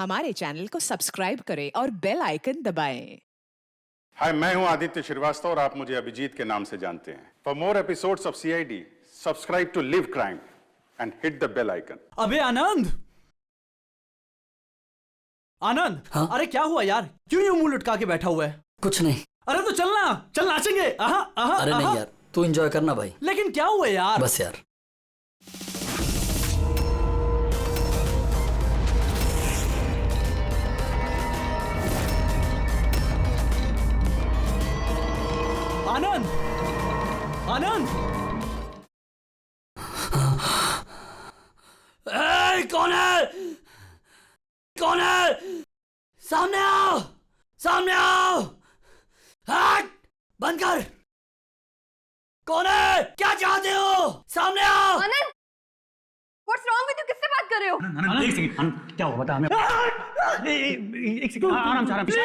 हमारे चैनल को सब्सक्राइब करें और बेल आइकन दबाएं। हाय, मैं हूं आदित्य श्रीवास्तव और आप मुझे अभिजीत के नाम से जानते हैं। For more episodes of CID, subscribe to live crime and hit the bell icon. अबे आनंद, आनंद। हाँ? अरे क्या हुआ यार, क्यों यूं मुंह लटका के बैठा हुआ है? कुछ नहीं। अरे तो चलना, चल नाचेंगे। अरे नहीं यार, तू एंजॉय करना भाई। लेकिन क्या हुआ यार? बस यार। आनंद, आनंद। कौन है? कौन है? सामने आओ, सामने आओ। हट, बंद कर। कौन है? क्या चाहते हो? सामने आओ। आनंद, व्हाट्स रॉन्ग विद यू? किससे बात कर रहे हो? आनंद, एक सेकंड। आनंद, क्या हुआ बता हमें। एक सेकंड, आराम से, आराम से।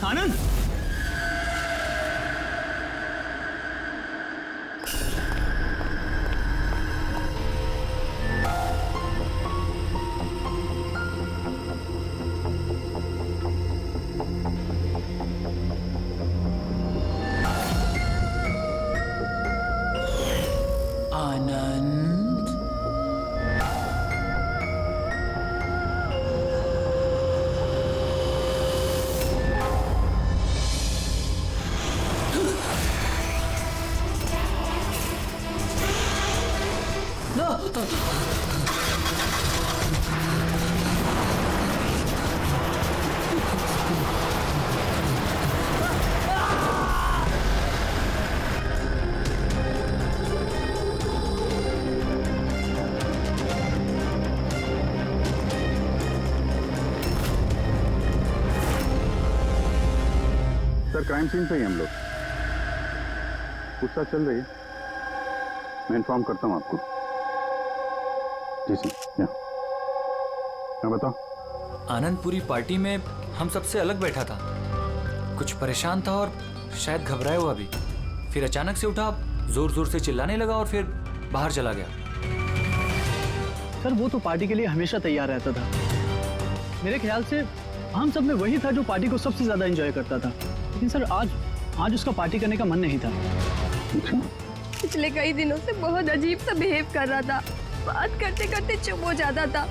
आनंद, आनंद। सर, क्राइम सीन पे ही हम लोग। पूछताछ चल रही है, मैं इन्फॉर्म करता हूं आपको। जी सर। मैं बताओ। आनंद पूरी पार्टी में हम सबसे अलग बैठा था, कुछ परेशान था और शायद घबराया हुआ भी। फिर अचानक से उठा, जोर जोर से चिल्लाने लगा और फिर बाहर चला गया। सर वो तो पार्टी के लिए हमेशा तैयार रहता था। मेरे ख्याल से हम सब में वही था जो पार्टी को सबसे ज्यादा एंजॉय करता था। लेकिन सर आज उसका पार्टी करने का मन नहीं था। पिछले कई दिनों से बहुत अजीब सा बिहेव कर रहा था। बात करते करते चुप हो जाता था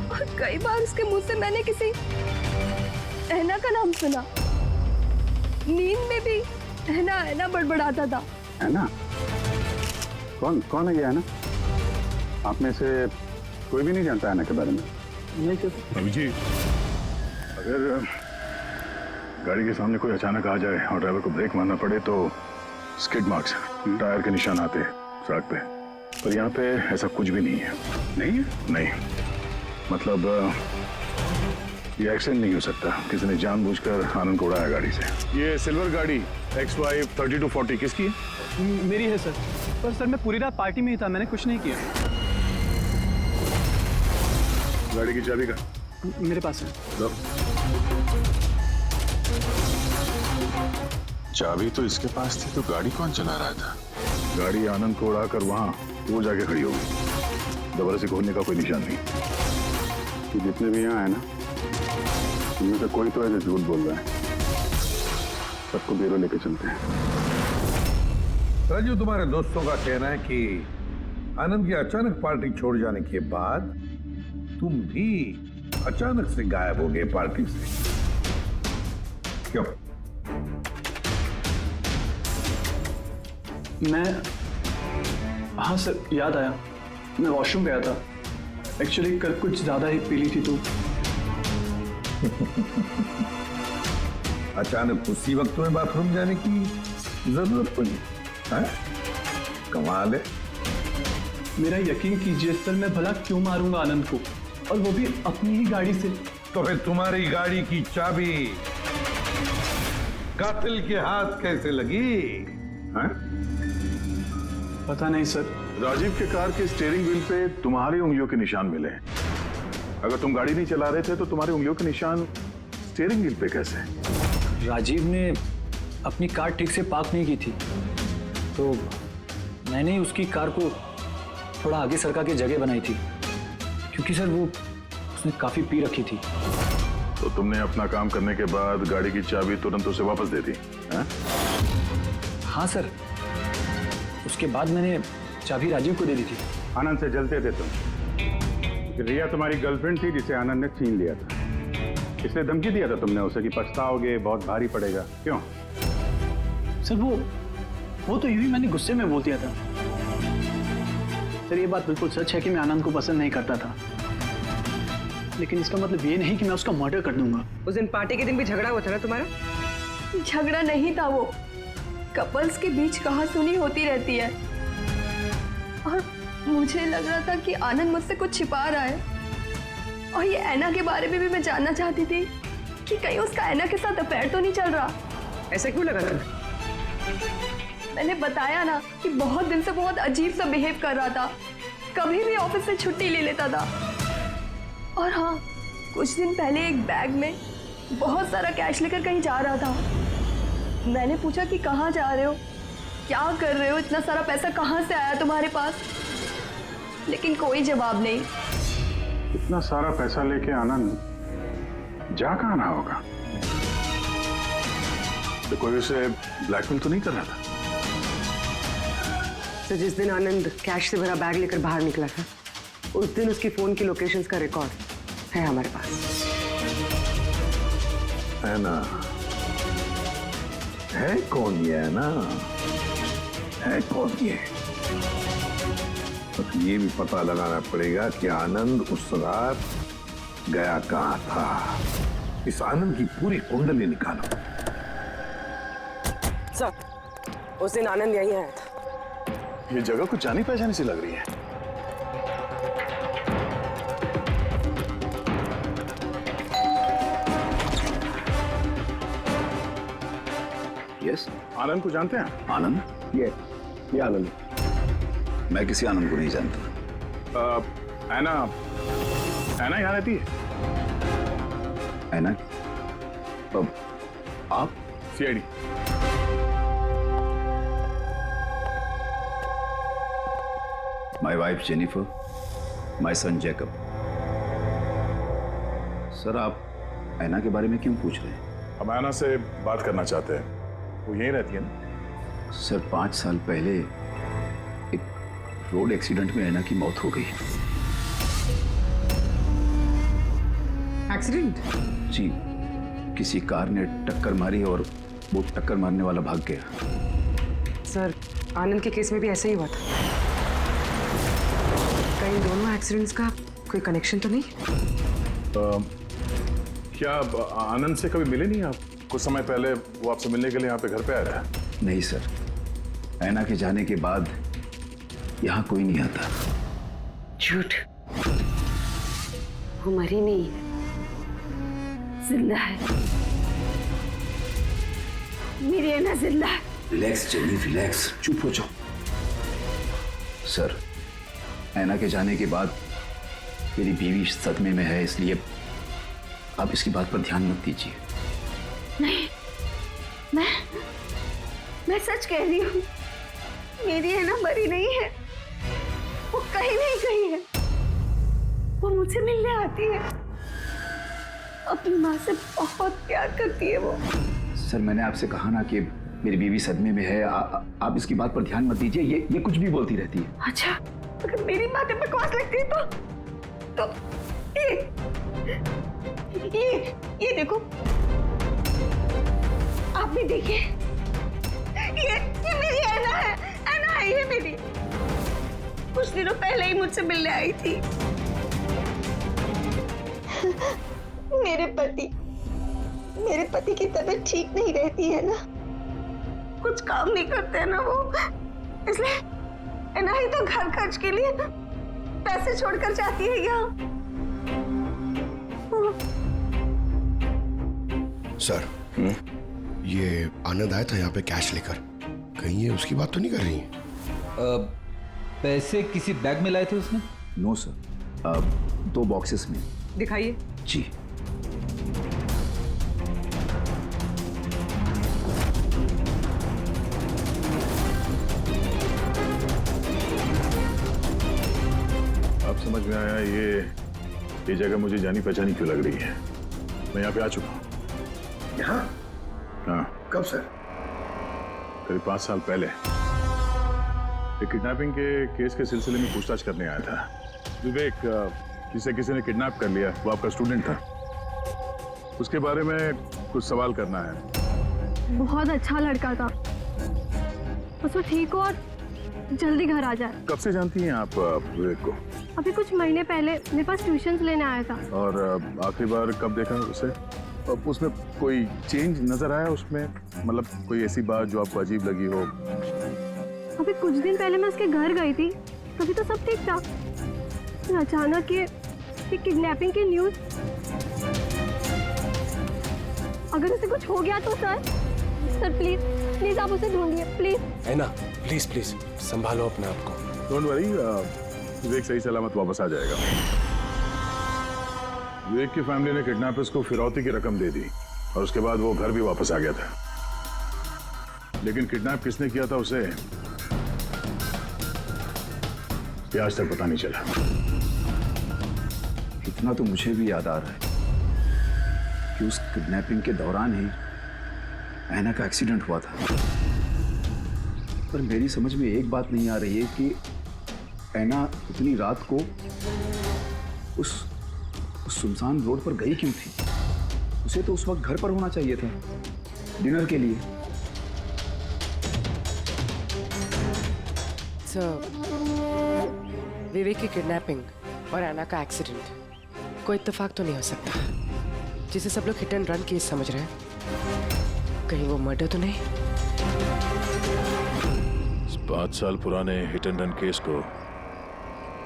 और कई बार उसके मुंह से मैंने किसी ऐना का नाम सुना। नींद में भी ऐना ऐना बड़बड़ाता था। ऐना? कौन है ये ऐना? आप में से कोई भी नहीं जानता ऐना के बारे में? नहीं सर। अभिजीत, अगर गाड़ी के सामने कोई अचानक आ जाए और ड्राइवर को ब्रेक मारना पड़े तो स्किड मार्क्स, टायर के निशान आते हैं सड़क पे, पर यहाँ पे ऐसा कुछ भी नहीं है। नहीं है? नहीं, मतलब ये एक्सीडेंट नहीं हो सकता। किसी ने जानबूझकर आनंद को उड़ाया गाड़ी से। ये सिल्वर गाड़ी XY 3240 किसकी है? मेरी है सर। पर सर मैं पूरी रात पार्टी में ही था, मैंने कुछ नहीं किया। गाड़ी की चाबी का? मेरे पास है। लो। चाबी तो इसके पास थी, तो गाड़ी कौन चला रहा था? गाड़ी आनंद को उड़ाकर वहां वो जाके खड़ी होगी। दोबारा से खोलने का कोई निशान नहीं। कि जितने भी यहाँ है ना, उनमें से कोई तो ऐसे झूठ बोल रहा है। सबको ब्यूरो लेके चलते हैं। राजू, तुम्हारे दोस्तों का कहना है कि आनंद की अचानक पार्टी छोड़ जाने के बाद तुम भी अचानक से गायब हो गए पार्टी से। क्यों? हाँ सर, याद आया। मैं वॉशरूम गया था। एक्चुअली कल कुछ ज्यादा ही पी ली थी तो। अचानक उसी वक्त तुम्हें बाथरूम जाने की जरूरत पड़ी है? कमाल है। मेरा यकीन कीजिए सर, मैं भला क्यों मारूंगा आनंद को, और वो भी अपनी ही गाड़ी से। तो फिर तुम्हारी गाड़ी की चाबी कातिल के हाथ कैसे लगी है? पता नहीं सर। राजीव के कार के स्टीयरिंग व्हील पे तुम्हारी उंगलियों के निशान मिले हैं। अगर तुम गाड़ी नहीं चला रहे थे तो तुम्हारी उंगलियों के निशान स्टीयरिंग व्हील पे कैसे? राजीव ने अपनी कार ठीक से पार्क नहीं की थी, तो मैंने ही उसकी कार को थोड़ा आगे सरका के जगह बनाई थी, क्योंकि सर वो उसने काफी पी रखी थी। तो तुमने अपना काम करने के बाद गाड़ी की चाबी तुरंत उसे वापस दे दी? हाँ सर, उसके बाद मैंने चाबी राजीव को दे दी थी। आनंद से जलते थे तुम, क्योंकि रिया तुम्हारी गर्लफ्रेंड थी जिसे आनंद ने छीन लिया था, इसलिए धमकी दिया था तुमने उसे कि पछताओगे, बहुत भारी पड़ेगा। क्यों? सर वो तो यूं ही मैंने गुस्से में बोल दिया था। सर ये बात बिल्कुल सच है कि मैं आनंद को पसंद नहीं करता था, लेकिन इसका मतलब ये नहीं कि मैं उसका मर्डर कर दूंगा। उस दिन पार्टी के दिन भी झगड़ा हुआ था ना तुम्हारा? झगड़ा नहीं था, वो कपल्स के बीच कहासुनी होती रहती है, और मुझे लग रहा था कि आनंद मुझसे कुछ छिपा रहा है। और ये ऐना के बारे में भी मैं जानना चाहती थी कि कहीं उसका ऐना के साथ अफेयर तो नहीं चल रहा। ऐसा क्यों लगा था? मैंने बताया ना कि बहुत दिन से बहुत अजीब सा बिहेव कर रहा था, कभी भी ऑफिस से छुट्टी ले लेता था। और हाँ, कुछ दिन पहले एक बैग में बहुत सारा कैश लेकर कहीं जा रहा था। मैंने पूछा कि कहाँ जा रहे हो, क्या कर रहे हो, इतना सारा पैसा कहाँ से आया तुम्हारे पास? लेकिन कोई जवाब नहीं। इतना सारा पैसा लेके आनंद जा कहाँ रहा होगा? तो कोई उसे ब्लैकमेल तो नहीं कर रहा था? तो जिस दिन आनंद कैश से भरा बैग लेकर बाहर निकला था, उस दिन उसकी फोन की लोकेशंस का रिकॉर्ड है हमारे पास। है ना? है कौन ये? है ना? है कौन ये? तो ये भी पता लगाना पड़ेगा कि आनंद उस रात गया कहाँ था। इस आनंद की पूरी कुंडली निकालो। सर, उस दिन आनंद यहीं आया था। ये जगह कुछ जानी पहचानी सी लग रही है। यस, आनंद को जानते हैं? आनंद? ये आनंद। मैं किसी आनंद को नहीं जानता। ऐना यहाँ रहती है? ऐना? अब आप? CID. My wife Jennifer, my son Jacob. Sir, आप ऐना के बारे में क्यों पूछ रहे हैं? हम ऐना से बात करना चाहते हैं। वो यहीं रहती है ना? सर, 5 साल पहले एक रोड एक्सीडेंट में ऐना की मौत हो गई। एक्सीडेंट? जी, किसी कार ने टक्कर मारी और वो टक्कर मारने वाला भाग गया। सर, आनंद के केस में भी ऐसा ही हुआ था। कहीं दोनों एक्सीडेंट्स का कोई कनेक्शन तो नहीं? क्या आनंद से कभी मिले नहीं आप? कुछ समय पहले वो आपसे मिलने के लिए यहाँ पे घर पे आया था? नहीं सर, ऐना के जाने के बाद यहाँ कोई नहीं आता। झूठ, वो मरी नहीं है, जिंदा है। मेरी ऐना जिंदा है। रिलैक्स जेनी, रिलैक्स, चुप हो जाओ। सर, ऐना के जाने के बाद मेरी बीवी सदमे में है, इसलिए आप इसकी बात पर ध्यान मत दीजिए। नहीं, मैं सच कह रही हूँ, मेरी ऐना मरी नहीं है, वो कहीं नहीं गई है। वो मुझसे मिलने आती है, अपनी माँ से बहुत प्यार करती है वो। सर, मैंने आपसे कहा ना कि मेरी बीवी सदमे में है, आप इसकी बात पर ध्यान मत दीजिए। ये कुछ भी बोलती रहती है। अच्छा, अगर मेरी बातें बकवास लगती है तो ये देखो, आप भी देखिए, ये मेरी ऐना है। ऐना है ये मेरी, कुछ दिनों पहले ही मुझसे मिलने आई थी। मेरे पति की तबीयत ठीक नहीं रहती है ना, कुछ काम नहीं करते हैं ना वो, इसलिए ऐना ही तो घर खर्च के लिए पैसे छोड़कर जाती है यहाँ। सर, ये आनंद आया था यहाँ पे कैश लेकर, कहीं ये उसकी बात तो नहीं कर रही है? पैसे किसी बैग में लाए थे उसने? नो सर, 2 बॉक्सेस में। दिखाइए। जी। समझ में आया ये जगह मुझे जानी पहचानी क्यों लग रही है। मैं यहाँ पे आ चुका हूँ। यहाँ? हाँ। कब सर? करीब 5 साल पहले एक किडनैपिंग के केस के सिलसिले में पूछताछ करने आया था। विवेक, जिसे किसी ने किडनैप कर लिया, वो आपका स्टूडेंट था। उसके बारे में कुछ सवाल करना है। बहुत अच्छा लड़का था, बस वो ठीक हो और जल्दी घर आ जाए। कब से जानती हैं आप विवेक को? अभी कुछ महीने पहले मेरे पास ट्यूशन्स लेने आया था। और आखिरी बार कब देखा उसे? उसमें कोई चेंज नजर आया उसमें? मतलब कोई ऐसी बात जो आपको अजीब लगी हो? अभी कुछ दिन पहले मैं उसके घर गई थी, तभी तो सब ठीक था। फिर अचानक ये किडनैपिंग की न्यूज़। अगर उसे कुछ हो गया तो सर प्लीज आप उसे ढूंढिए प्लीज। है ना, प्लीज संभालो अपने आप को। डोंट वरी, विवेक सही सलामत वापस आ जाएगा। विवेक की फैमिली ने किडनैपर्स को फिरौती की रकम दे दी और उसके बाद वो घर भी वापस आ गया था। लेकिन किडनैप किसने किया था उसे ये आज तक पता नहीं चला। इतना तो मुझे भी याद आ रहा है कि उस किडनैपिंग के दौरान ही ऐना का एक्सीडेंट हुआ था। पर मेरी समझ में एक बात नहीं आ रही है कि ऐना उतनी रात को उस सुनसान रोड पर गई क्यों थी? उसे तो उस वक्त घर पर होना चाहिए था डिनर के लिए। विवेक की किडनैपिंग और ऐना का एक्सीडेंट कोई इत्तेफाक तो नहीं हो सकता, जिसे सब लोग हिट एंड रन केस समझ रहे हैं। कहीं वो मर्डर तो नहीं? 5 साल पुराने हिट एंड रन केस को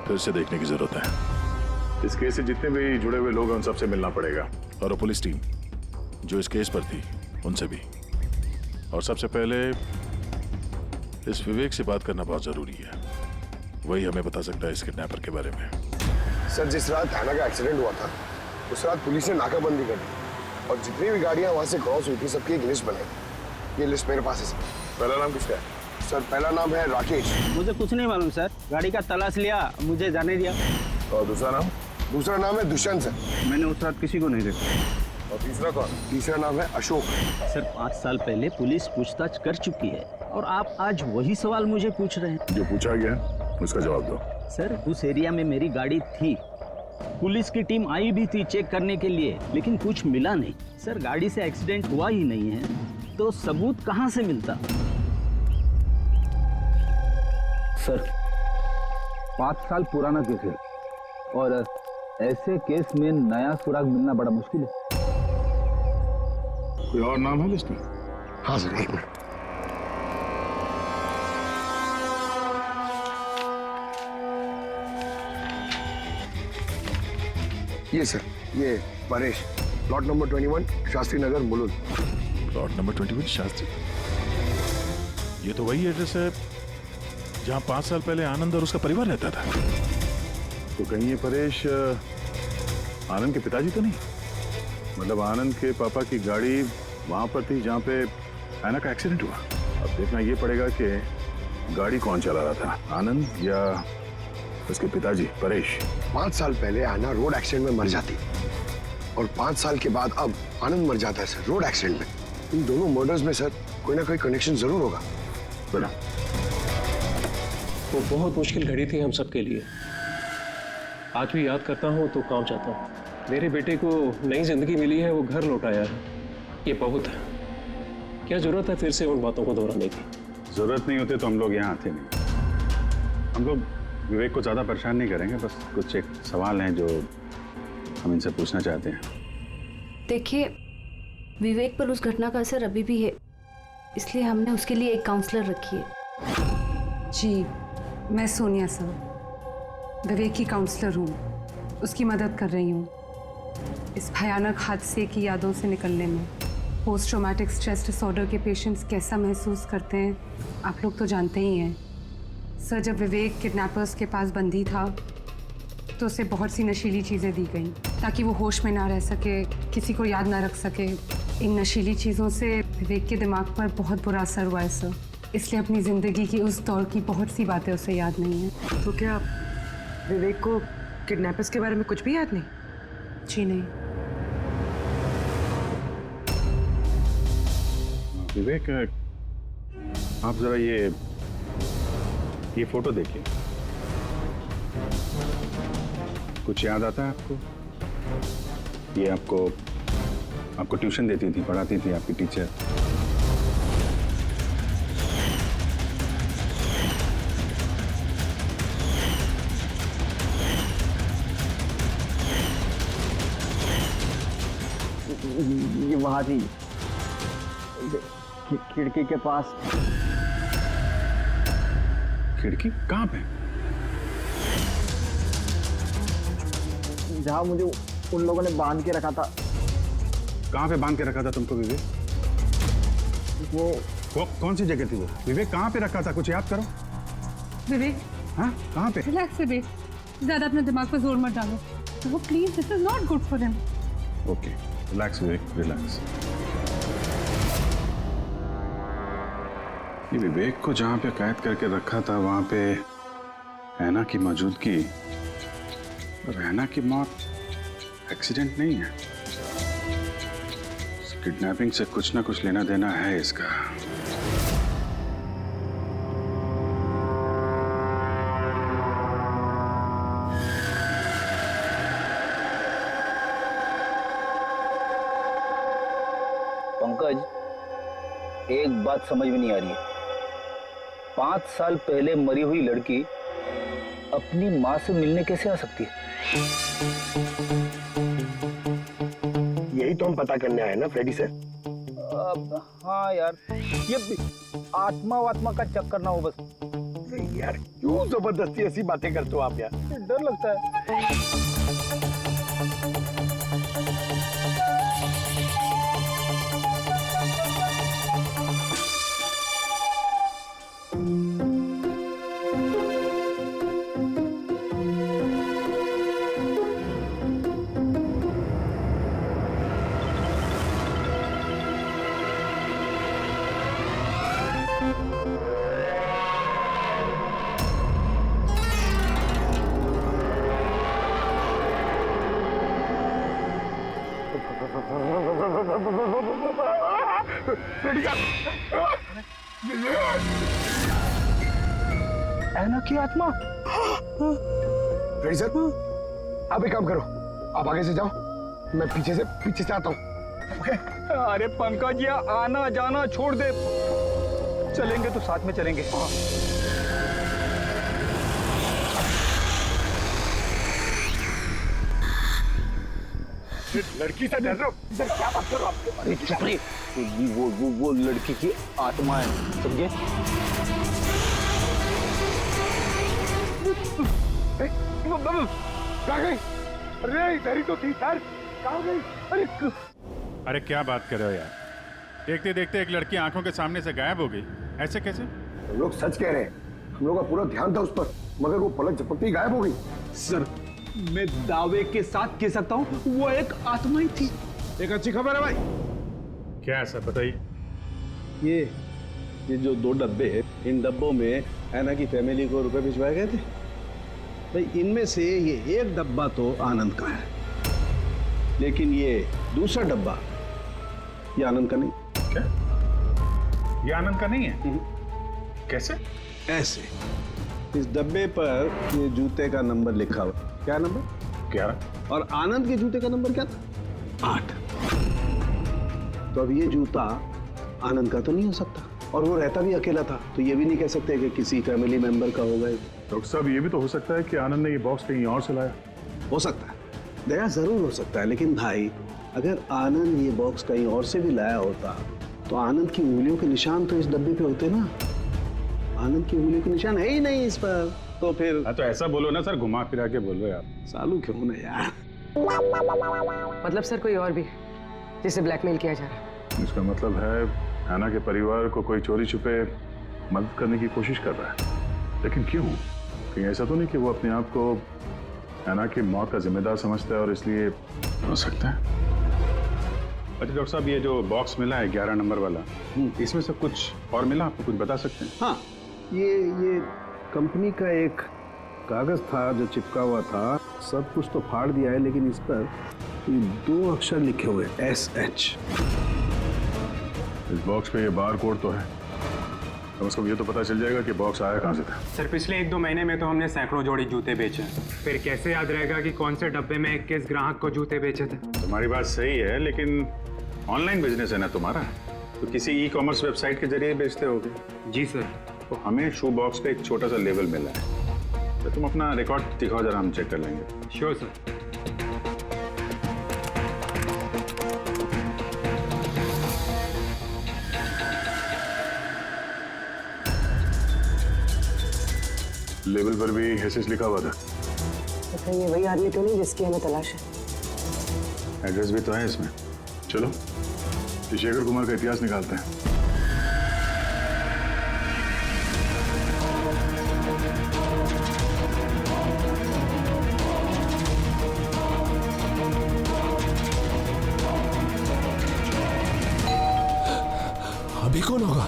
फिर से देखने की जरूरत है। इस केस से जितने भी जुड़े हुए लोग हैं उन सबसे मिलना पड़ेगा, और वो पुलिस टीम जो इस केस पर थी उनसे भी। और सबसे पहले इस विवेक से बात करना बहुत जरूरी है। वही हमें बता सकता है इस किडनैपर के बारे में। सर, जिस रात ऐना का एक्सीडेंट हुआ था उस रात पुलिस ने नाकाबंदी कर दी और जितनी भी गाड़ियां वहां से क्रॉस हुई थी सबकी एक लिस्ट बनाई। ये लिस्ट मेरे पास है सर। पहला नाम किसका है? सर, पहला नाम है राकेश। मुझे कुछ नहीं मालूम सर, गाड़ी का तलाश लिया, मुझे जाने दिया। और दूसरा नाम? दूसरा नाम है दुष्यंत सर। मैंने उस रात किसी को नहीं देखा। और तीसरा कौन? तीसरा नाम है अशोक। सर, 5 साल पहले पुलिस पूछताछ कर चुकी है और आप आज वही सवाल मुझे पूछ रहे हैं। जो पूछा गया उसका जवाब दो। सर, उस एरिया में मेरी गाड़ी थी, पुलिस की टीम आई भी थी चेक करने के लिए, लेकिन कुछ मिला नहीं। सर, गाड़ी से एक्सीडेंट हुआ ही नहीं है तो सबूत कहां से मिलता? सर, 5 साल पुराना केस है और ऐसे केस में नया सुराग मिलना बड़ा मुश्किल है। कोई और नाम है लिस्ट में? हाँ सर, एक मिनट। ये सर, ये Paresh, plot number 21 Shastri Nagar Mulund. Plot number 21 Shastri. ये तो वही एड्रेस है जहां 5 साल पहले आनंद और उसका परिवार रहता था। तो कहीं ये परेश आनंद के पिताजी तो नहीं? मतलब आनंद के पापा की गाड़ी वहां पर थी जहां पे ऐना का एक्सीडेंट हुआ। अब देखना ये पड़ेगा कि गाड़ी कौन चला रहा था, आनंद या उसके पिताजी परेश। 5 साल पहले ऐना रोड एक्सीडेंट में मर जाती और 5 साल के बाद अब आनंद मर जाता है सर रोड एक्सीडेंट में। इन दोनों मर्डर्स में सर कोई ना कोई कनेक्शन जरूर होगा। बना वो बहुत मुश्किल घड़ी थी हम सबके लिए। आज भी याद करता हूँ तो कांप जाता हूँ। मेरे बेटे को नई जिंदगी मिली है, वो घर लौटाया है, ये बहुत है। क्या जरूरत है फिर से उन बातों को दोहराने की? जरूरत नहीं होती तो हम लोग यहाँ आते नहीं। हम लोग विवेक को ज्यादा परेशान नहीं करेंगे, बस कुछ एक सवाल हैं जो हम इनसे पूछना चाहते हैं। देखिए, विवेक पर उस घटना का असर अभी भी है, इसलिए हमने उसके लिए एक काउंसलर रखी है। जी, मैं सोनिया सर, विवेक की काउंसलर हूँ, उसकी मदद कर रही हूँ इस भयानक हादसे की यादों से निकलने में। पोस्ट ट्रॉमेटिक स्ट्रेस डिसऑर्डर के पेशेंट्स कैसा महसूस करते हैं आप लोग तो जानते ही हैं। सर, जब विवेक किडनैपर्स के पास बंदी था तो उसे बहुत सी नशीली चीज़ें दी गई ताकि वो होश में ना रह सके, किसी को याद ना रख सके। इन नशीली चीज़ों से विवेक के दिमाग पर बहुत बुरा असर हुआ है सर, इसलिए अपनी ज़िंदगी की उस दौर की बहुत सी बातें उसे याद नहीं है। तो क्या विवेक को किडनैपर्स के बारे में कुछ भी याद नहीं? जी नहीं। विवेक, आप जरा ये फोटो देखिए। कुछ याद आता है आपको? ये आपको ट्यूशन देती थी, पढ़ाती थी आपकी टीचर। ये वहां थी, खिड़की के पास। खिड़की कहाँ पे? जहां मुझे उन लोगों ने बांध के रखा था। कहाँ पे बांध के रखा था तुमको विवेक? वो कौन सी जगह थी वो? विवेक कहाँ पे रखा था? कुछ याद करो। विवेक, हाँ कहाँ पे? रिलैक्स विवेक, ज्यादा अपने दिमाग पर जोर मत डालो। वो please, this is not good for him. Okay, relax Vivek, relax. ये विवेक को जहाँ पे कैद करके रखा था वहां पे ऐना की मौजूदगी और ऐना की मौत एक्सीडेंट नहीं है। किडनैपिंग से कुछ ना कुछ लेना देना है इसका। पंकज, एक बात समझ में नहीं आ रही है। 5 साल पहले मरी हुई लड़की अपनी माँ से मिलने कैसे आ सकती है? यही तो हम पता करने आए ना फ्रेडी सर। हाँ यार, ये आत्मा का चक्कर ना हो बस। यार क्यों जबरदस्ती ऐसी बातें करते हो आप यार? डर लगता है। ऐना की आत्मा। फ्रेडी सर, आप एक काम करो, आप आगे से जाओ, मैं पीछे से आता हूँ। अरे पंकज, ये आना जाना छोड़ दे, चलेंगे तो साथ में चलेंगे। लड़की से डर रहे हो? सर क्या बात कर रहे हो आप? अरे चुप रही, वो लड़की की आत्मा है, समझे? कहाँ गई? अरे इधर ही तो थी सर, कहाँ गई? अरे क्या बात कर रहे हो यार? देखते देखते एक लड़की आंखों के सामने से गायब हो गई, ऐसे कैसे? हम लोग सच कह रहे हैं, हम लोग का पूरा ध्यान था उस पर, मगर वो पलक झपकते ही गायब हो गई। सर, मैं दावे के साथ कह सकता हूँ वो एक आत्मा ही थी। एक अच्छी खबर है भाई। क्या है सर, बताइए। ये जो 2 डब्बे हैं, इन डब्बों में ऐना की फैमिली को रुपए भिजवाए गए थे भाई। इनमें से ये एक डब्बा तो आनंद का है, लेकिन ये दूसरा डब्बा ये आनंद का नहीं। क्या? ये आनंद का नहीं है? कैसे? ऐसे, इस डब्बे पर ये जूते का नंबर लिखा हुआ। क्या नंबर? 11। और आनंद के जूते का नंबर क्या था? 8। तो अब ये जूता आनंद का तो नहीं हो सकता, और वो रहता भी अकेला था, तो ये भी नहीं कह सकते कि किसी फैमिली मेंबर का होगा। डॉक्टर साहब, ये भी तो हो सकता है कि आनंद ने ये बॉक्स कहीं और से लाया। हो सकता है, दया जरूर हो सकता है, लेकिन भाई अगर आनंद ये बॉक्स कहीं और से भी लाया होता तो आनंद की उंगलियों के निशान तो इस डब्बे पे होते ना। आनंद की उंगलियों के निशान है ही नहीं इस पर, तो फिर। तो ऐसा बोलो ना सर, घुमा फिरा के बोल रहे आप। सालू क्यों ना यार। मतलब सर कोई और भी जिसे ब्लैकमेल किया जा रहा है? इसका मतलब है ऐना के परिवार को कोई चोरी छुपे मदद करने की कोशिश कर रहा है, लेकिन क्यों? कहीं ऐसा तो नहीं कि वो अपने आप को ऐना की मौत का जिम्मेदार समझता है और इसलिए? हो सकता है। अच्छा डॉक्टर साहब, ये जो बॉक्स मिला है 11 नंबर वाला, इसमें से कुछ और मिला? आपको कुछ बता सकते हैं? हाँ, ये कंपनी का एक कागज था जो चिपका हुआ था, सब कुछ तो फाड़ दिया है, लेकिन इस पर ये 2 अक्षर लिखे हुए SH। इस बॉक्स पे ये बार कोड तो है, कम से कम ये तो पता चल जाएगा कि बॉक्स आया कहाँ से था। सर पिछले 1-2 महीने में तो हमने सैकड़ों जोड़ी जूते बेचे, फिर कैसे याद रहेगा कि कौन से डब्बे में किस ग्राहक को जूते बेचे थे? तुम्हारी बात सही है, लेकिन ऑनलाइन बिजनेस है ना तुम्हारा, तो किसी ई-कॉमर्स वेबसाइट के जरिए बेचते होगे। जी सर। तो हमें शू बॉक्स पे एक छोटा सा लेबल मिला है, तो तुम अपना रिकॉर्ड दिखाओ जरा, हम चेक कर लेंगे। Sure sir. लेबल पर भी एसएस लिखा हुआ था। तो कहीं ये वही आदमी तो नहीं जिसकी हमें तलाश है? एड्रेस भी तो है इसमें। चलो शेखर कुमार का इतिहास निकालते हैं। अभी कौन होगा?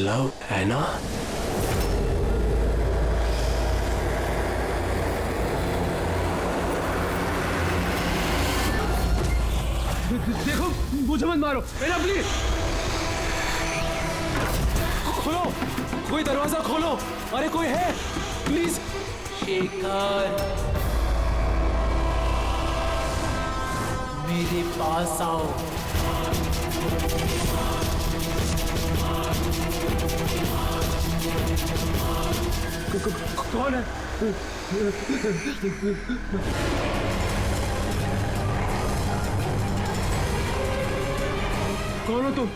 लव एना? देखो, मुझे मत मारो, एना प्लीज। खोलो, कोई दरवाजा खोलो। अरे कोई है, प्लीज। शेखर, मेरे पास आओ। कौन है? कौन हो तुम?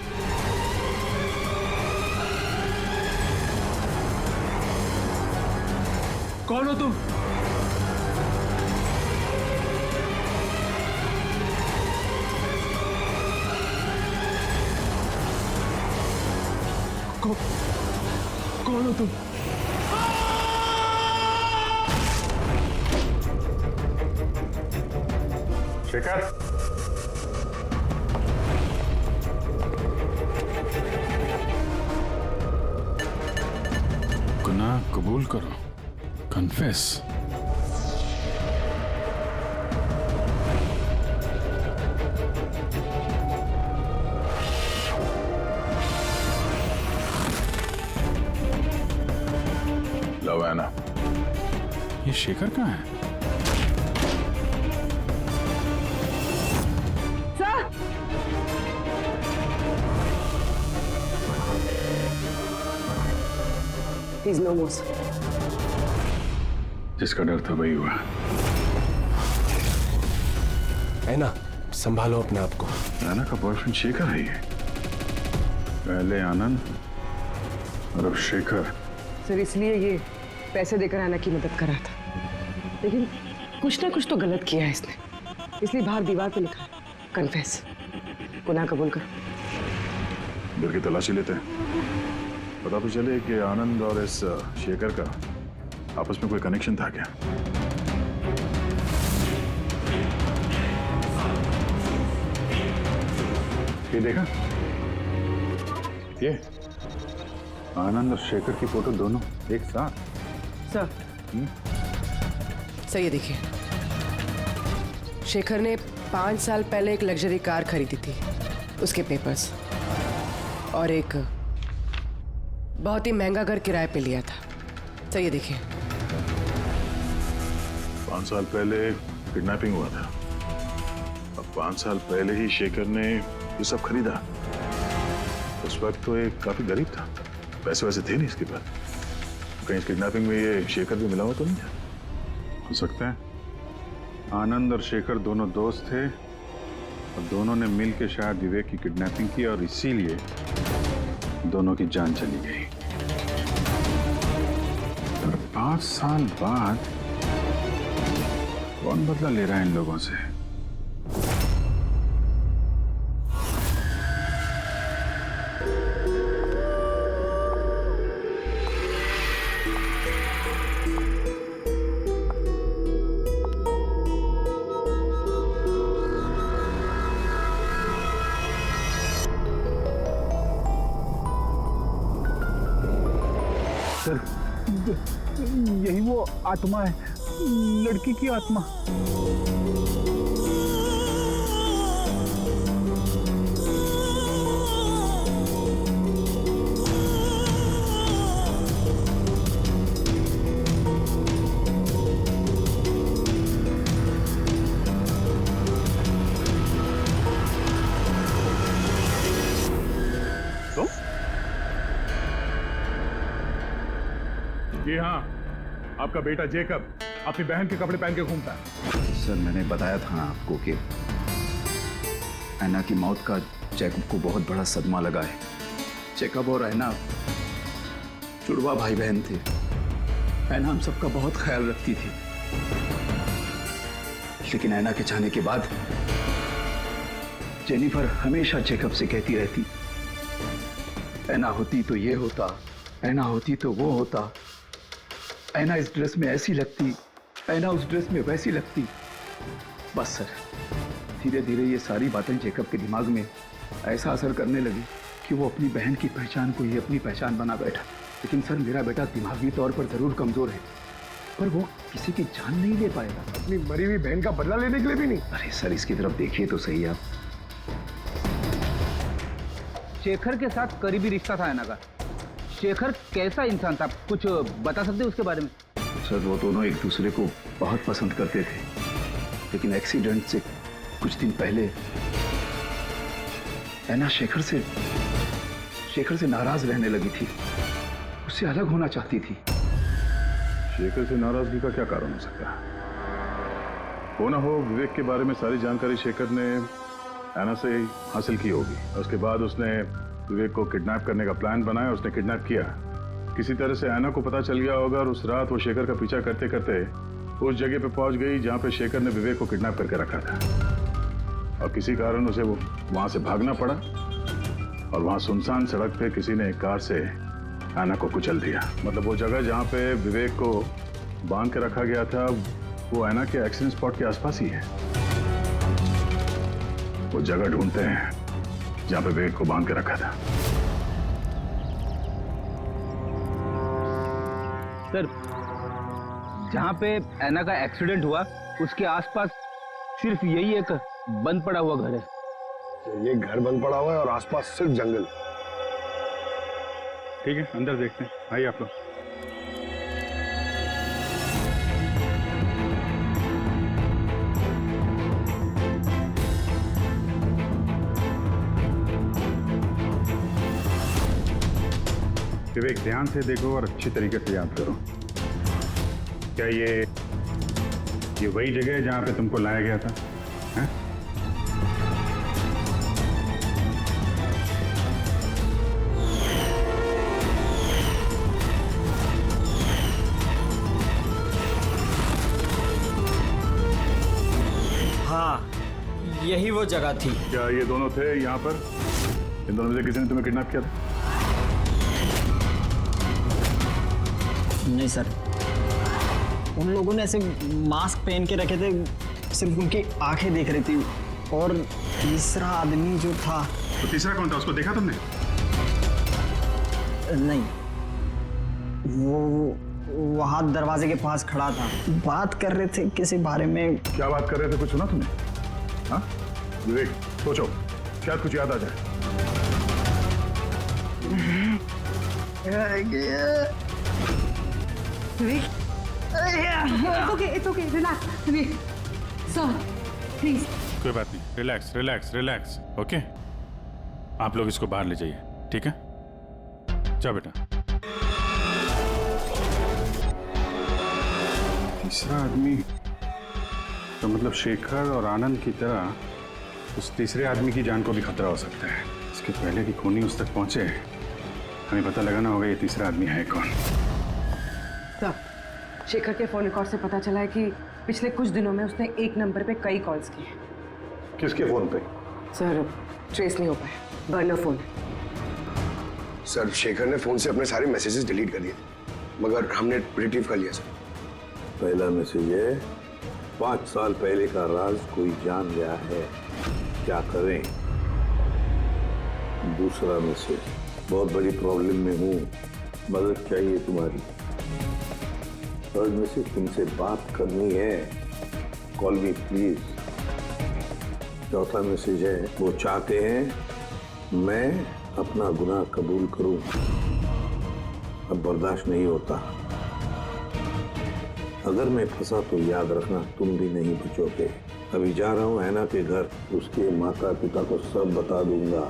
कौन हो तुम? कौन हो तुम? शेखर, गुनाह कबूल करो, कन्फेस। लव एना। ये शेखर कहाँ है? He's no more, sir. जिसका डर था वही हुआ। एना, संभालो अपने आप को। एना का बॉयफ्रेंड शेखर है ये। पहले आनंद और अब शेखर। सर इसलिए ये पैसे देकर आना की मदद कर रहा था, लेकिन कुछ ना कुछ तो गलत किया है इसने, इसलिए बाहर दीवार पे लिखा है कन्फेस, गुनाह कबूल करो। घर की तलाशी लेते हैं, पता तो चले कि आनंद और इस शेखर का आपस में कोई कनेक्शन था क्या। ये देखा, ये आनंद और शेखर की फोटो दोनों एक साथ। सर सर ये देखिए, शेखर ने 5 साल पहले एक लग्जरी कार खरीदी थी, उसके पेपर्स, और एक बहुत ही महंगा घर किराए पे लिया था। सर ये देखिए, 5 साल पहले किडनैपिंग हुआ था। अब 5 साल पहले ही शेखर ने ये सब खरीदा। उस वक्त तो ये काफी गरीब था, पैसे वैसे थे नहीं इसके पास। कहीं इस किडनैपिंग में ये शेखर भी मिला हुआ तो नहीं है? हो सकता है आनंद और शेखर दोनों दोस्त थे और दोनों ने मिल के शायद विवेक की किडनैपिंग की और इसीलिए दोनों की जान चली गई। 5 साल बाद कौन बदला ले रहा है इन लोगों से? यही वो आत्मा है, लड़की की आत्मा। जी हाँ, आपका बेटा जेकब अपनी बहन के कपड़े पहन के घूमता है। सर मैंने बताया था ना आपको कि ऐना की मौत का जैकब को बहुत बड़ा सदमा लगा है। जैकब और ऐना जुड़वा भाई बहन थे। ऐना हम सबका बहुत ख्याल रखती थी, लेकिन ऐना के जाने के बाद जेनिफर हमेशा जैकब से कहती रहती, ऐना होती तो ये होता, ऐना होती तो वो होता, ऐना इस ड्रेस में ऐसी लगती, ऐना उस ड्रेस में वैसी लगती। बस सर, धीरे धीरे ये सारी बातें जैकब के दिमाग में ऐसा असर करने लगी कि वो अपनी बहन की पहचान को ही अपनी पहचान बना बैठा। लेकिन सर मेरा बेटा दिमागी तौर पर जरूर कमजोर है, पर वो किसी की जान नहीं ले पाएगा। अपनी मरी हुई बहन का बदला लेने के लिए भी नहीं। अरे सर इसकी तरफ देखिए तो सही आप। शेखर के साथ करीबी रिश्ता था ऐना का। शेखर कैसा इंसान था, कुछ बता सकते उसके बारे में? सर वो दोनों एक दूसरे को बहुत पसंद करते थे, लेकिन एक्सीडेंट से कुछ दिन पहले ऐना शेखर से नाराज रहने लगी थी, उससे अलग होना चाहती थी। शेखर से नाराजगी का क्या कारण हो सकता है? हो ना हो विवेक के बारे में सारी जानकारी शेखर ने ऐना से हासिल की होगी। उसके बाद उसने विवेक को किडनैप करने का प्लान बनाया, उसने किडनैप किया। किसी तरह से ऐना को पता चल गया होगा और उस रात वो शेखर का पीछा करते करते उस जगह पे पहुंच गई जहां पे शेखर ने विवेक को किडनैप करके रखा था। और किसी कारण उसे वो वहां से भागना पड़ा और वहां सुनसान सड़क पे किसी ने एक कार से ऐना को कुचल दिया। मतलब वो जगह जहां पे विवेक को बांध के रखा गया था वो ऐना के एक्सीडेंट स्पॉट के आसपास ही है। वो जगह ढूंढते हैं जहां पे विवेक को बांध के रखा था। सर जहां पे ऐना का एक्सीडेंट हुआ उसके आसपास सिर्फ यही एक बंद पड़ा हुआ घर है। ये घर बंद पड़ा हुआ है और आसपास सिर्फ जंगल। ठीक है अंदर देखते हैं, आइए आप लोग। विवेक ध्यान से देखो और अच्छी तरीके से याद करो। क्या ये वही जगह है जहां पे तुमको लाया गया था? है? हाँ यही वो जगह थी। क्या ये दोनों थे यहाँ पर? इन दोनों में से किसी ने तुम्हें किडनैप किया था? नहीं सर, उन लोगों ने ऐसे मास्क पहन के रखे थे, सिर्फ उनकी आंखें देख रही थी। और तीसरा आदमी जो था, तो तीसरा कौन था? उसको देखा तुमने? नहीं, वो वहां दरवाजे के पास खड़ा था, बात कर रहे थे किसी बारे में। क्या बात कर रहे थे, कुछ सुना तुमने? हाँ विवेक सोचो, शायद कुछ याद आ जाए। विवेक, It's okay, relax. Sir, please. कोई बात नहीं, रिलैक्स रिलैक्स रिलैक्स। ओके, आप लोग इसको बाहर ले जाइए, ठीक है? जाओ बेटा। तीसरा आदमी तो मतलब शेखर और आनंद की तरह उस तीसरे आदमी की जान को भी खतरा हो सकता है। इसके पहले कि खूनी उस तक पहुंचे, हमें पता लगाना होगा ये तीसरा आदमी है कौन। सर, शेखर के फोन रिकॉर्ड से पता चला है कि पिछले कुछ दिनों में उसने एक नंबर पे कई कॉल्स की हैं। किसके फोन पे? सर, ट्रेस नहीं हो पाया, बर्नर फोन। सर, शेखर ने फोन से अपने सारे मैसेजेस डिलीट कर दिए, मगर हमने रिट्रीव कर लिया सर। पहला मैसेज है, 5 साल पहले का राज कोई जान गया है, क्या करें। दूसरा मैसेज, बहुत बड़ी प्रॉब्लम में हूँ, मदद चाहिए तुम्हारी। थर्ड मैसेज, तुमसे बात करनी है, कॉल मी प्लीज। चौथा मैसेज है, वो चाहते हैं मैं अपना गुनाह कबूल करूं, अब बर्दाश्त नहीं होता। अगर मैं फंसा तो याद रखना तुम भी नहीं बचोगे। अभी जा रहा हूँ ऐना के घर, उसके माता पिता को सब बता दूंगा।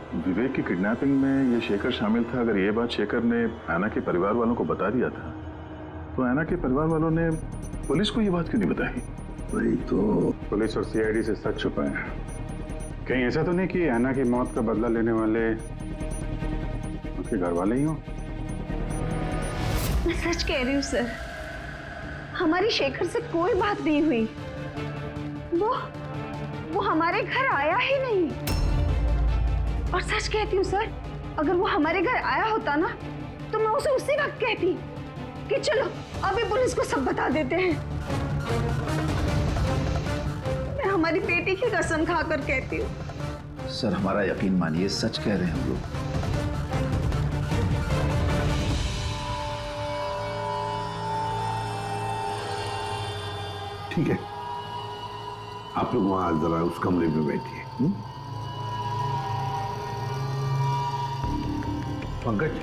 विवेक की किडनैपिंग में ये शेखर शामिल था। अगर ये बात शेखर ने ऐना के परिवार वालों को बता दिया था, तो ऐना के परिवार वालों ने पुलिस को ये बात क्यों नहीं बताई? वही तो, पुलिस और सीआईडी से सच छुपाए हैं। कहीं ऐसा तो नहीं कि ऐना की मौत का बदला लेने वाले उसके घर वाले ही हों? मैं सच कह रही हूँ सर, हमारी शेखर से कोई बात नहीं हुई। वो हमारे घर आया ही नहीं। और सच कहती हूँ सर, अगर वो हमारे घर आया होता ना, तो मैं उसे उसी वक्त कहती कि चलो अभी पुलिस को सब बता देते हैं। मैं हमारी बेटी की कसम खाकर कहती हूँ। सर, हमारा यकीन मानिए, सच कह रहे हैं हम लोग। ठीक है, आप लोग वहां जरा उस कमरे में बैठिए। पंकज,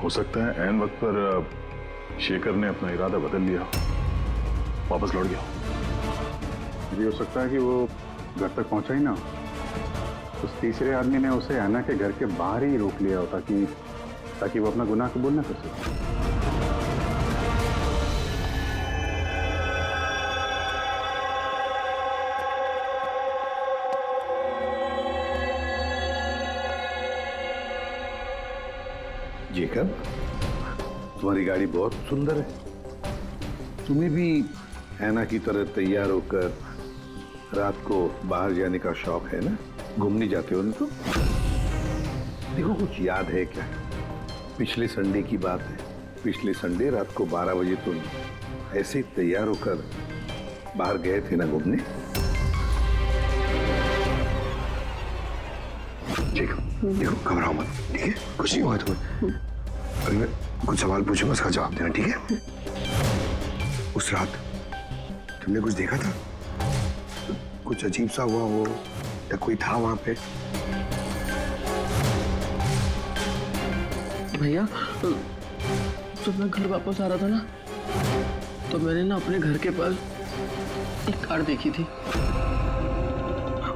हो सकता है ऐन वक्त पर शेखर ने अपना इरादा बदल लिया, वापस लौट गया। ये हो सकता है कि वो घर तक पहुंचा ही ना, उस तीसरे आदमी ने उसे ऐना के घर के बाहर ही रोक लिया हो ताकि वो अपना गुनाह कबूल न कर सके। जेकब, तुम्हारी गाड़ी बहुत सुंदर है। तुम्हें भी ऐना की तरह तैयार होकर रात को बाहर जाने का शौक है ना? घूमने जाते हो ना? तो देखो, कुछ याद है क्या? पिछले संडे की बात है। पिछले संडे रात को 12 बजे तुम ऐसे तैयार होकर बाहर गए थे ना घूमने? देखो, घबराओ मत, ठीक है? कुछ नहीं हुआ तुम्हें। अगर मैं कुछ सवाल पूछूंगा, उसका जवाब देना, ठीक है? उस रात तुमने कुछ देखा था? कुछ अजीब सा हुआ हो, या कोई था वहां पे? भैया, जब मैं घर वापस आ रहा था ना, तो मैंने ना अपने घर के पास एक कार देखी थी।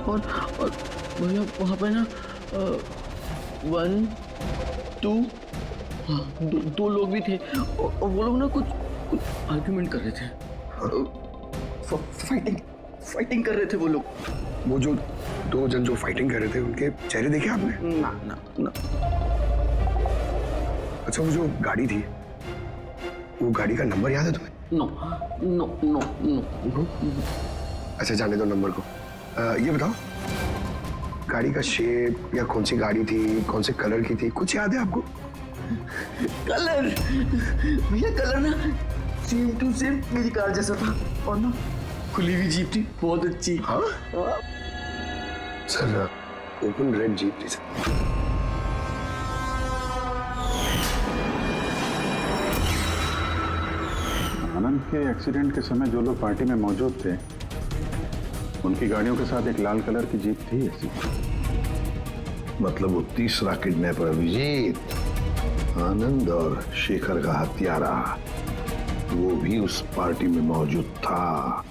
और भैया, वहाँ पे ना 1, 2, दो लोग भी थे। और वो लोग ना कुछ आर्ग्यूमेंट कर रहे थे, फाइटिंग कर रहे थे वो लोग। वो जो 2 जन जो फाइटिंग कर रहे थे, उनके चेहरे देखे आपने? ना। अच्छा, वो जो गाड़ी थी, वो गाड़ी का नंबर याद है तुम्हें? नो। अच्छा, जाने दो नंबर को। ये बताओ, गाड़ी का शेप या कौन सी गाड़ी थी, कौन से कलर की थी, कुछ याद है आपको? कलर? भैया, कलर ना सेम टू सेम मेरी कार जैसा था, और ना खुली हुई जीप थी, बहुत अच्छी। हाँ? सर, ओपन रेड जीप थी सर। आनंद के एक्सीडेंट के समय जो लोग पार्टी में मौजूद थे उनकी गाड़ियों के साथ एक लाल कलर की जीप थी ऐसी। मतलब वो तीसरा किडनैपर अभिजीत, आनंद और शेखर का हत्यारा, वो भी उस पार्टी में मौजूद था।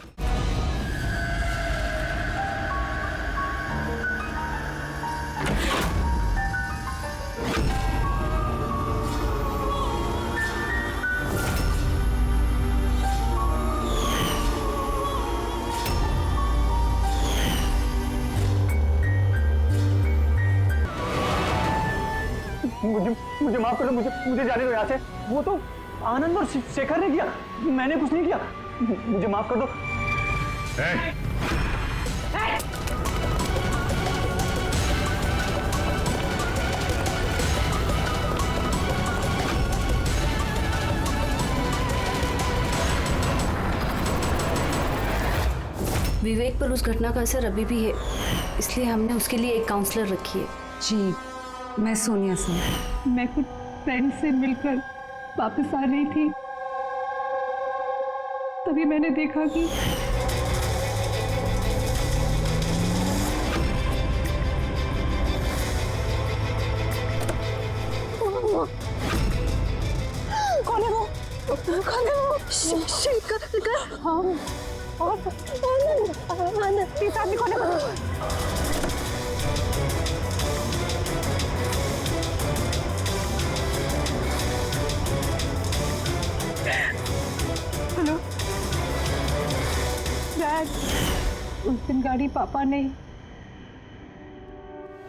मुझे माफ कर दो, मुझे जाने दो यहाँ से। वो तो आनंद और शेखर ने किया, मैंने कुछ नहीं किया। मुझे माफ कर दो। विवेक पर उस घटना का असर अभी भी है, इसलिए हमने उसके लिए एक काउंसलर रखी है। जी, मैं सोनिया सिंह। मैं कुछ फ्रेंड से मिलकर वापस आ रही थी, तभी मैंने देखा कि कौन है वो? कौन है वो? शेखर। हाँ, और आनंद। इस आदमी कौन है? हेलो डैड, उस दिन गाड़ी पापा ने,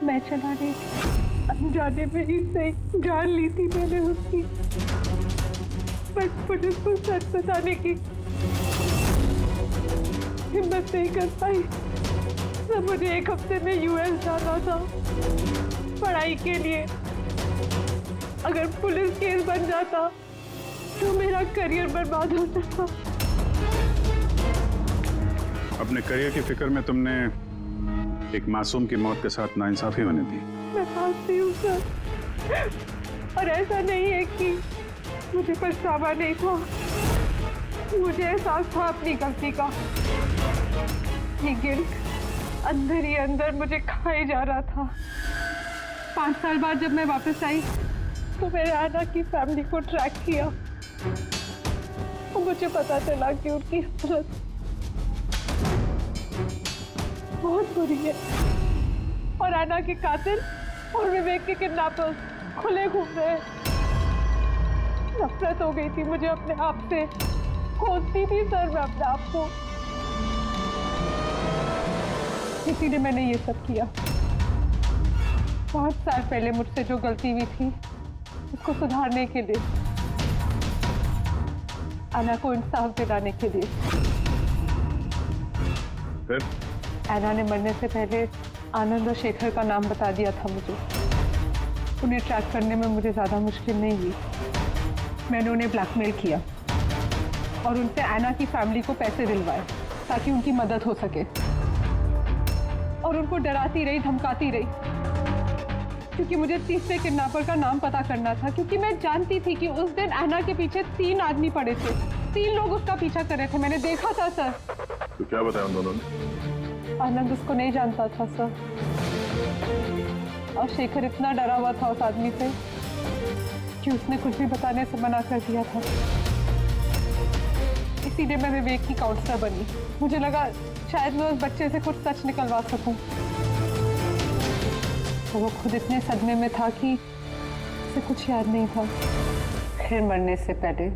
मैं चला रही थी, अनजाने में ही सही जान ली थी मैंने उसकी, बट पुलिस को सच बताने की हिम्मत नहीं कर पाई। सब मुझे एक हफ्ते में यूएस जाना था पढ़ाई के लिए। अगर पुलिस केस बन जाता तो मेरा करियर बर्बाद हो सकता। अपने करियर की फिक्र में तुमने एक मासूम की मौत के साथ नाइंसाफी होने दी। मैं मानती हूँ सर, और ऐसा नहीं है कि मुझे पछतावा नहीं था, मुझे एहसास था अपनी गलती का। ये गिल्ट अंदर ही अंदर मुझे खाए जा रहा था। 5 साल बाद जब मैं वापस आई तो मैंने आना की फैमिली को ट्रैक किया और मुझे पता चला कि उनकी हालत बहुत बुरी है और आना के कातिल और विवेक के किडनैपर्स खुले घूम रहे हैं। नफरत हो गई थी मुझे अपने आप से, खोजती थी सर मैं अपने आप को, इसीलिए मैंने ये सब किया। 5 साल पहले मुझसे जो गलती हुई थी उसको सुधारने के लिए, आना को इंसाफ दिलाने के लिए। फिर आना ने मरने से पहले आनंद और शेखर का नाम बता दिया था मुझे। उन्हें ट्रैक करने में मुझे ज़्यादा मुश्किल नहीं हुई। मैंने उन्हें ब्लैकमेल किया और उनसे आना की फैमिली को पैसे दिलवाए ताकि उनकी मदद हो सके, और उनको डराती रही, धमकाती रही, क्योंकि मुझे तीसरे किडनैपर का नाम पता करना था, क्योंकि मैं जानती थी कि उस दिन आना के पीछे 3 आदमी पड़े थे, 3 लोग उसका पीछा कर रहे थे। मैंने देखा था सर। तो क्या बताया उन दोनों ने? आनंद उसको नहीं जानता था सर, और शेखर इतना डरा हुआ था उस आदमी से कि उसने कुछ भी बताने से मना कर दिया था। इसीलिए मैं विवेक की काउंसलर बनी। मुझे लगा शायद मैं उस बच्चे से कुछ सच निकलवा सकूं। तो वो खुद इतने सदमे में था कि उसे कुछ याद नहीं था। फिर मरने से पहले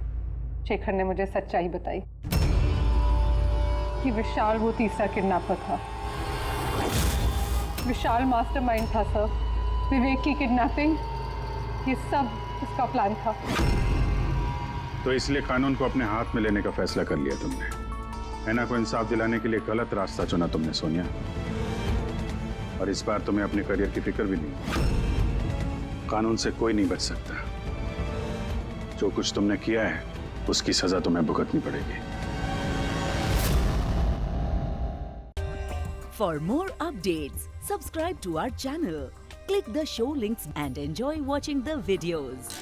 शेखर ने मुझे सच्चाई बताई कि विशाल वो तीसरा किडनैपर था। विशाल मास्टरमाइंड था सर। विवेक की किडनैपिंग, ये सब उसका प्लान था। तो इसलिए कानून को अपने हाथ में लेने का फैसला कर लिया तुमने। ऐना को इंसाफ दिलाने के लिए गलत रास्ता चुना तुमने सोनिया, और इस बार तुम्हें अपने करियर की फिक्र भी नहीं। कानून से कोई नहीं बच सकता। जो कुछ तुमने किया है उसकी सजा तुम्हें भुगतनी पड़ेगी। For more updates, subscribe to our channel, click the show links and enjoy watching the videos.